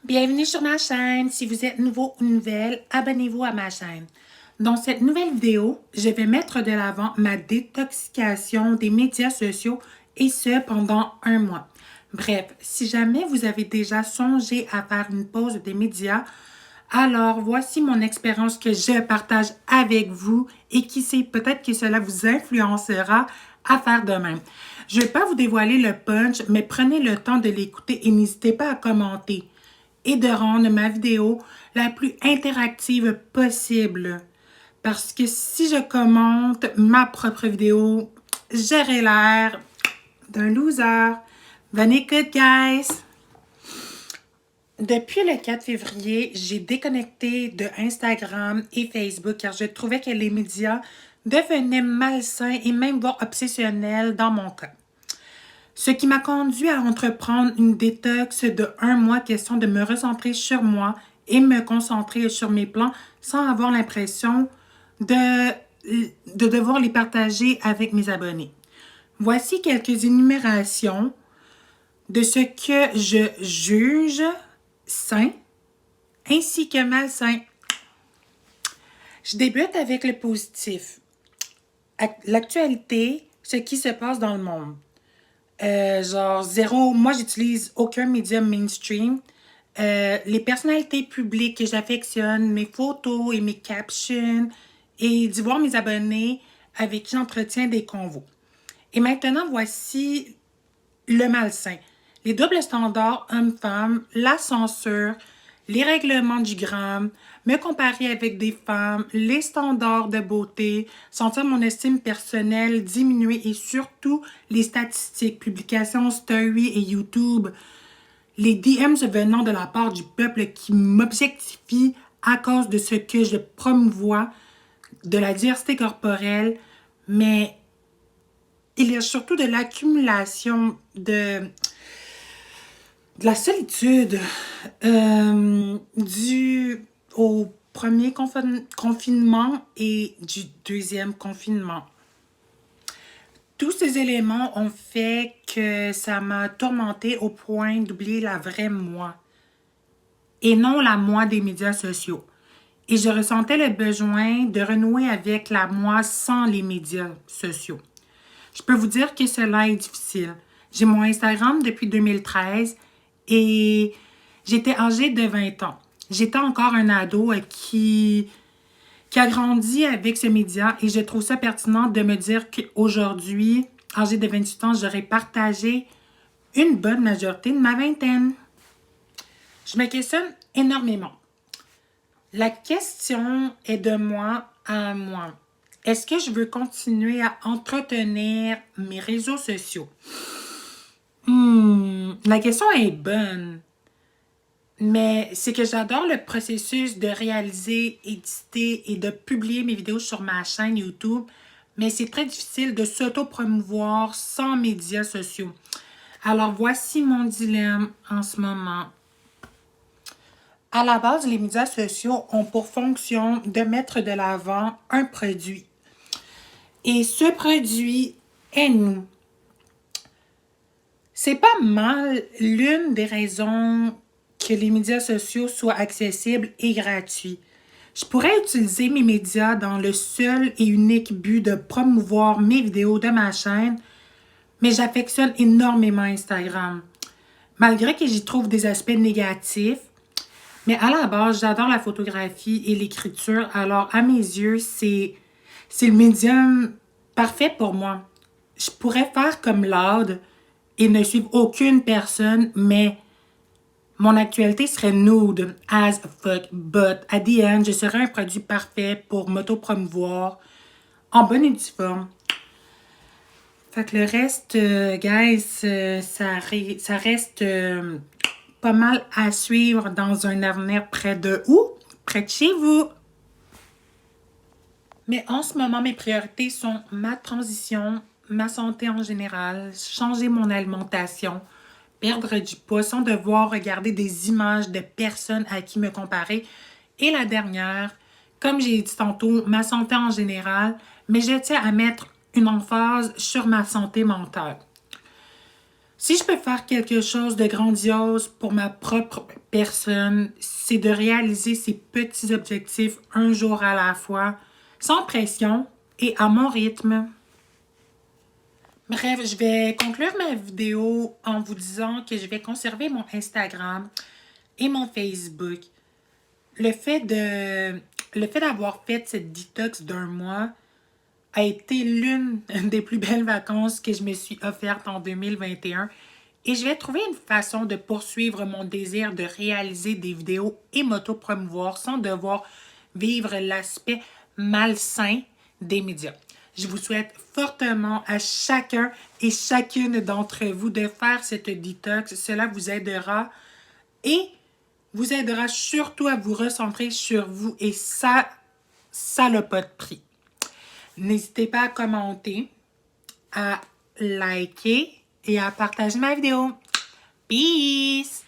Bienvenue sur ma chaîne. Si vous êtes nouveau ou nouvelle, abonnez-vous à ma chaîne. Dans cette nouvelle vidéo, je vais mettre de l'avant ma détoxication des médias sociaux et ce pendant un mois. Bref, si jamais vous avez déjà songé à faire une pause des médias, alors voici mon expérience que je partage avec vous et qui sait, peut-être que cela vous influencera à faire de même. Je ne vais pas vous dévoiler le punch, mais prenez le temps de l'écouter et n'hésitez pas à commenter et de rendre ma vidéo la plus interactive possible. Parce que si je commente ma propre vidéo, j'aurai l'air d'un loser. Bonne écoute, guys! Depuis le 4 février, j'ai déconnecté de Instagram et Facebook car je trouvais que les médias devenaient malsains et même voire obsessionnels dans mon cas. Ce qui m'a conduit à entreprendre une détox de un mois, question de me recentrer sur moi et me concentrer sur mes plans sans avoir l'impression de devoir les partager avec mes abonnés. Voici quelques énumérations de ce que je juge sain ainsi que malsain. Je débute avec le positif. L'actualité, ce qui se passe dans le monde. Moi j'utilise aucun média mainstream. Les personnalités publiques que j'affectionne, mes photos et mes captions, et d'y voir mes abonnés avec qui j'entretiens des convos. Et maintenant, voici le malsain. Les doubles standards hommes-femmes, la censure, les règlements du gramme, me comparer avec des femmes, les standards de beauté, sentir mon estime personnelle diminuer et surtout les statistiques, publications, story et YouTube, les DMs venant de la part du peuple qui m'objectifie à cause de ce que je promouvois, de la diversité corporelle, mais il y a surtout de l'accumulation de la solitude due au premier confinement et du deuxième confinement. Tous ces éléments ont fait que ça m'a tourmentée au point d'oublier la vraie moi et non la moi des médias sociaux. Et je ressentais le besoin de renouer avec la moi sans les médias sociaux. Je peux vous dire que cela est difficile. J'ai mon Instagram depuis 2013 et j'étais âgée de 20 ans. J'étais encore un ado qui a grandi avec ce média et je trouve ça pertinent de me dire qu'aujourd'hui, âgée de 28 ans, j'aurais partagé une bonne majorité de ma vingtaine. Je me questionne énormément. La question est de moi à moi. Est-ce que je veux continuer à entretenir mes réseaux sociaux? La question est bonne. Mais c'est que j'adore le processus de réaliser, éditer et de publier mes vidéos sur ma chaîne YouTube. Mais c'est très difficile de s'auto-promouvoir sans médias sociaux. Alors voici mon dilemme en ce moment. À la base, les médias sociaux ont pour fonction de mettre de l'avant un produit. Et ce produit est nous. C'est pas mal l'une des raisons que les médias sociaux soient accessibles et gratuits. Je pourrais utiliser mes médias dans le seul et unique but de promouvoir mes vidéos de ma chaîne, mais j'affectionne énormément Instagram. Malgré que j'y trouve des aspects négatifs, mais à la base, j'adore la photographie et l'écriture, alors à mes yeux, c'est le médium parfait pour moi. Je pourrais faire comme Loud et ne suivre aucune personne, mais mon actualité serait nude as fuck, but at the end, je serais un produit parfait pour m'auto-promouvoir en bonne et due forme. Fait que le reste, guys, ça reste pas mal à suivre dans un avenir près de où? Près de chez vous. Mais en ce moment, mes priorités sont ma transition, ma santé en général, changer mon alimentation, perdre du poids sans devoir regarder des images de personnes à qui me comparer. Et la dernière, comme j'ai dit tantôt, ma santé en général, mais je tiens à mettre une emphase sur ma santé mentale. Si je peux faire quelque chose de grandiose pour ma propre personne, c'est de réaliser ces petits objectifs un jour à la fois, sans pression et à mon rythme. Bref, je vais conclure ma vidéo en vous disant que je vais conserver mon Instagram et mon Facebook. Le fait d'avoir fait cette détox d'un mois a été l'une des plus belles vacances que je me suis offerte en 2021 et je vais trouver une façon de poursuivre mon désir de réaliser des vidéos et m'auto-promouvoir sans devoir vivre l'aspect malsain des médias. Je vous souhaite fortement à chacun et chacune d'entre vous de faire cette détox. Cela vous aidera et vous aidera surtout à vous recentrer sur vous et ça n'a pas de prix. N'hésitez pas à commenter, à liker et à partager ma vidéo. Peace!